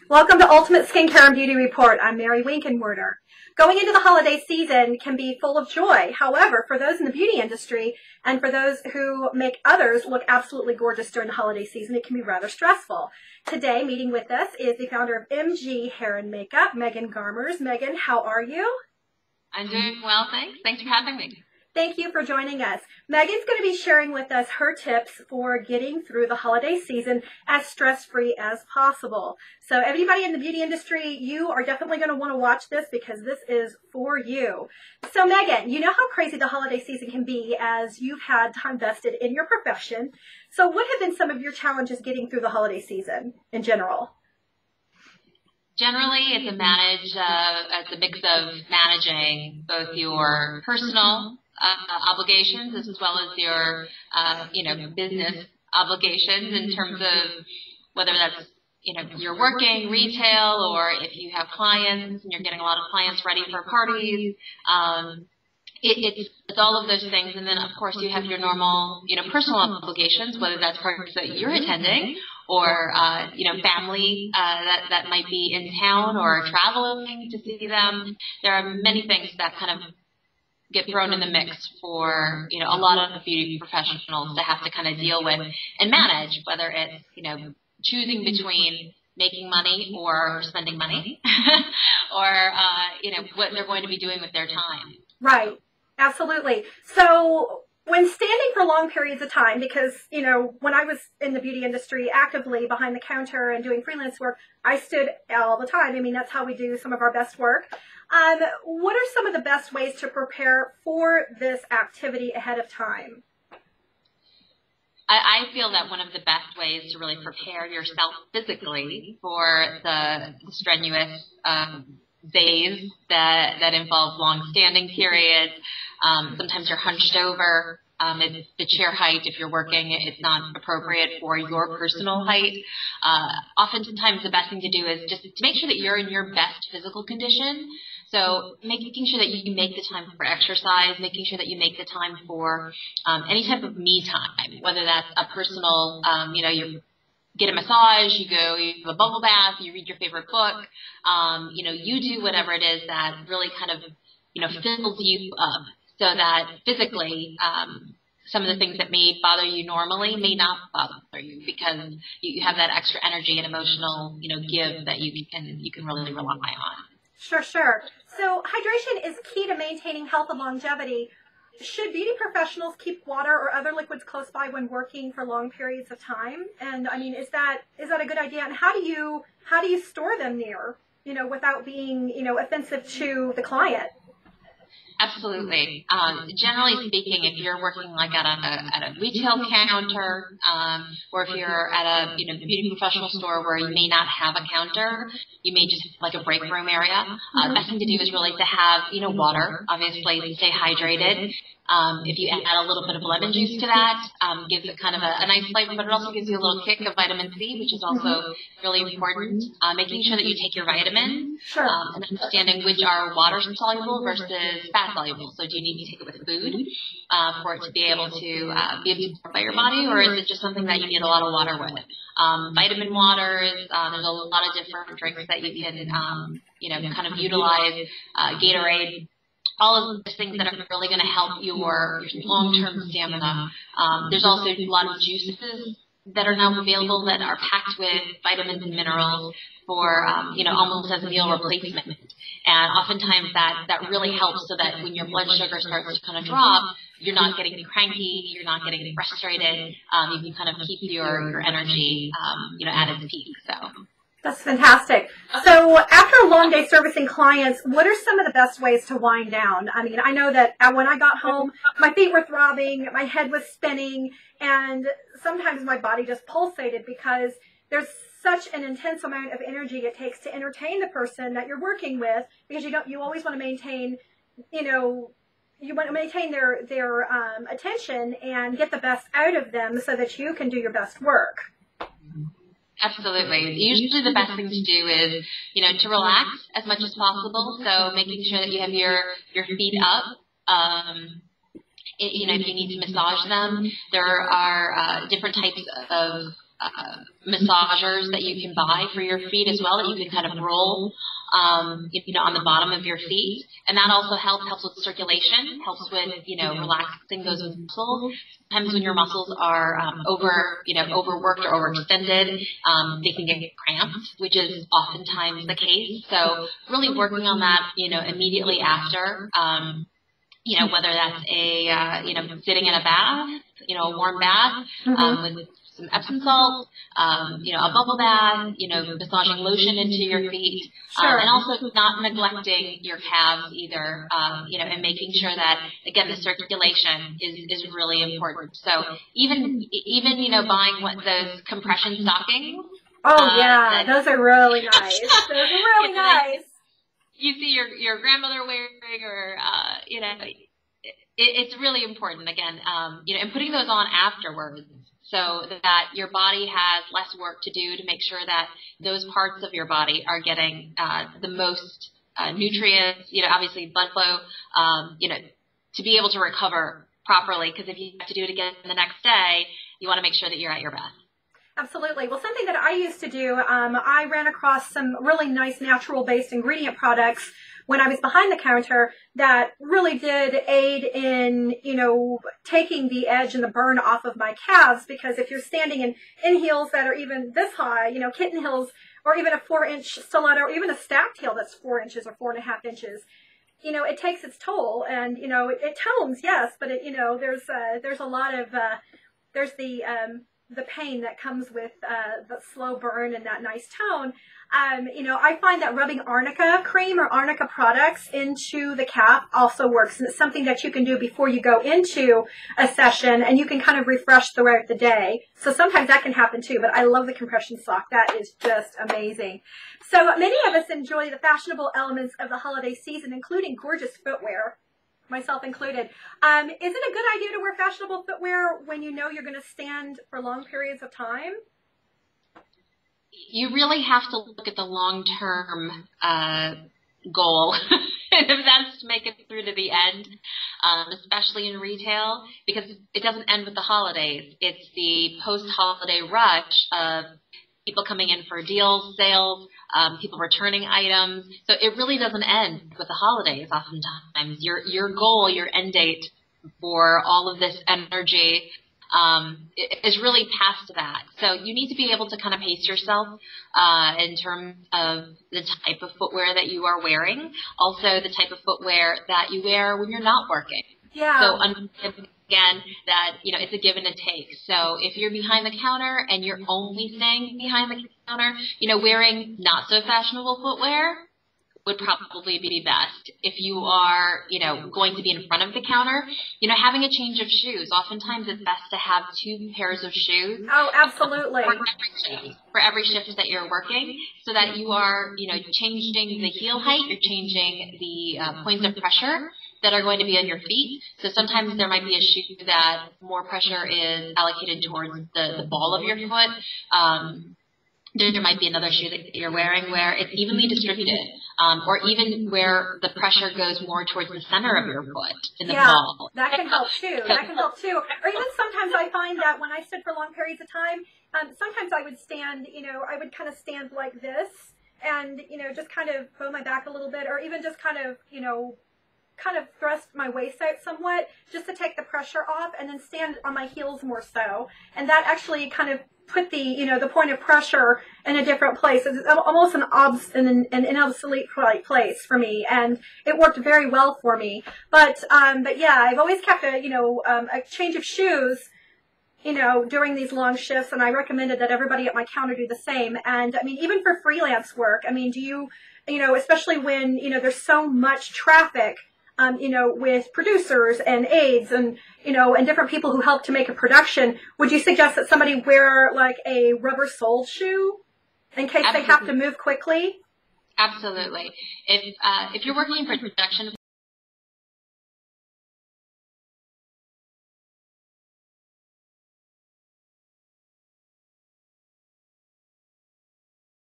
Welcome to Ultimate Skincare and Beauty Report. I'm Mary Winkenwerder. Going into the holiday season can be full of joy. However, for those in the beauty industry and for those who make others look absolutely gorgeous during the holiday season, it can be rather stressful. Today, meeting with us is the founder of MG Hair and Makeup, Megan Garmers. Megan, how are you? I'm doing well, thanks. Thanks for having me. Thank you for joining us. Megan's going to be sharing with us her tips for getting through the holiday season as stress-free as possible. So everybody in the beauty industry, you are definitely going to want to watch this because this is for you. So Megan, you know how crazy the holiday season can be as you've had time vested in your profession. So what have been some of your challenges getting through the holiday season in general? Generally, it's a mix of managing both your personal obligations as well as your, business obligations in terms of whether that's, you're working retail or if you have clients and you're getting a lot of clients ready for parties. It's all of those things. And then, of course, you have your normal, personal obligations, whether that's parties that you're attending or, family that might be in town or traveling to see them. There are many things that kind of get thrown in the mix for, a lot of beauty professionals to have to kind of deal with and manage, whether it's, choosing between making money or spending money or, what they're going to be doing with their time. Right. Absolutely. So when standing for long periods of time, because, when I was in the beauty industry actively behind the counter and doing freelance work, I stood all the time. I mean, that's how we do some of our best work. What are some of the best ways to prepare for this activity ahead of time? I feel that one of the best ways to really prepare yourself physically for the strenuous days that involve long standing periods. Sometimes you're hunched over. If the chair height, if you're working, it's not appropriate for your personal height. Oftentimes the best thing to do is just to make sure that you're in your best physical condition. So making sure that you make the time for exercise, making sure that you make the time for any type of me time, whether that's a personal, you get a massage, you have a bubble bath, you read your favorite book, you do whatever it is that really kind of, fills you up so that physically some of the things that may bother you normally may not bother you because you have that extra energy and emotional, give that you can really rely on. Sure. So hydration is key to maintaining health and longevity. Should beauty professionals keep water or other liquids close by when working for long periods of time? And I mean, is that a good idea? And how do you store them near, without being, offensive to the client? Absolutely. Generally speaking, if you're working like at a retail counter, or if you're at a beauty professional store where you may not have a counter, you may just have like a break room area. The best thing to do is really to have water, obviously, to stay hydrated. If you add a little bit of lemon juice to that, gives it kind of a nice flavor, but it also gives you a little kick of vitamin C, which is also really important. Making sure that you take your vitamins, and understanding which are water soluble versus fat soluble. So do you need to take it with food for it to be able to be absorbed by your body, or is it just something that you need a lot of water with? Vitamin waters, there's a lot of different drinks that you can, kind of utilize, Gatorade. All of the things that are really going to help your long-term stamina. There's also a lot of juices that are now available that are packed with vitamins and minerals for, almost as a meal replacement. And oftentimes that really helps so that when your blood sugar starts to kind of drop, you're not getting cranky, you're not getting frustrated. You can kind of keep your energy, at its peak. So. That's fantastic. So after a long day servicing clients, what are some of the best ways to wind down? I mean, I know that when I got home, my feet were throbbing, my head was spinning, and sometimes my body just pulsated because there's such an intense amount of energy it takes to entertain the person that you're working with, because you always want to maintain, you want to maintain their attention and get the best out of them so that you can do your best work. Absolutely. Usually the best thing to do is, to relax as much as possible. So making sure that you have your feet up. If you need to massage them, there are different types of massagers that you can buy for your feet as well that you can kind of roll, on the bottom of your feet. And that also helps with circulation, helps with, relaxing those muscles. Sometimes when your muscles are overworked or overextended, they can get cramped, which is oftentimes the case. So really working on that, immediately after, whether that's sitting in a bath, a warm bath, with some Epsom salt, a bubble bath, massaging lotion into your feet, and also not neglecting your calves either, and making sure that, again, the circulation is really important. So even buying those compression stockings. Oh, yeah, those are really nice. Those are really nice. You see your grandmother wearing, or, it's really important, again, and putting those on afterwards, so that your body has less work to do to make sure that those parts of your body are getting the most nutrients, obviously blood flow, to be able to recover properly. Because if you have to do it again the next day, you want to make sure that you're at your best. Absolutely. Well, something that I used to do, I ran across some really nice natural-based ingredient products when I was behind the counter that really did aid in, taking the edge and the burn off of my calves. Because if you're standing in heels that are even this high, kitten heels, or even a 4-inch stiletto, or even a stacked heel that's 4 inches or 4.5 inches, it takes its toll. And, it tones, yes, but there's a lot of, there's the pain that comes with the slow burn and that nice tone. I find that rubbing arnica cream or arnica products into the calf also works. And it's something that you can do before you go into a session, and you can kind of refresh throughout the day. So sometimes that can happen too, but I love the compression sock. That is just amazing. So many of us enjoy the fashionable elements of the holiday season, including gorgeous footwear, myself included. Is it a good idea to wear fashionable footwear when you know you're going to stand for long periods of time? You really have to look at the long-term goal, and if that's to make it through to the end, especially in retail, because it doesn't end with the holidays. It's the post-holiday rush of people coming in for deals, sales, people returning items. So it really doesn't end with the holidays oftentimes. Your goal, your end date for all of this energy is really past that. So you need to be able to kind of pace yourself in terms of the type of footwear that you are wearing, also the type of footwear that you wear when you're not working. Yeah. So again, that, it's a give and a take. So if you're behind the counter and you're only staying behind the counter, wearing not so fashionable footwear would probably be best. If you are, going to be in front of the counter, having a change of shoes. Oftentimes it's best to have 2 pairs of shoes. Oh, absolutely. For every shift that you're working, so that you are, changing the heel height, you're changing the points of pressure that are going to be on your feet. So sometimes there might be a shoe that more pressure is allocated towards the ball of your foot. There might be another shoe that you're wearing where it's evenly distributed, or even where the pressure goes more towards the center of your foot in the ball. That can help too. That can help too. Or even sometimes I find that when I stood for long periods of time, sometimes I would stand, I would kind of stand like this and, just kind of bow my back a little bit, or even just kind of thrust my waist out somewhat just to take the pressure off, and then stand on my heels more so. And that actually kind of put the, the point of pressure in a different place. It's almost an obsolete place for me, and it worked very well for me. But yeah, I've always kept a change of shoes, during these long shifts, and I recommended that everybody at my counter do the same. And I mean, even for freelance work, I mean, do you, especially when, there's so much traffic, with producers and aides and, and different people who help to make a production, would you suggest that somebody wear like a rubber-soled shoe in case they have to move quickly? Absolutely. If you're working in production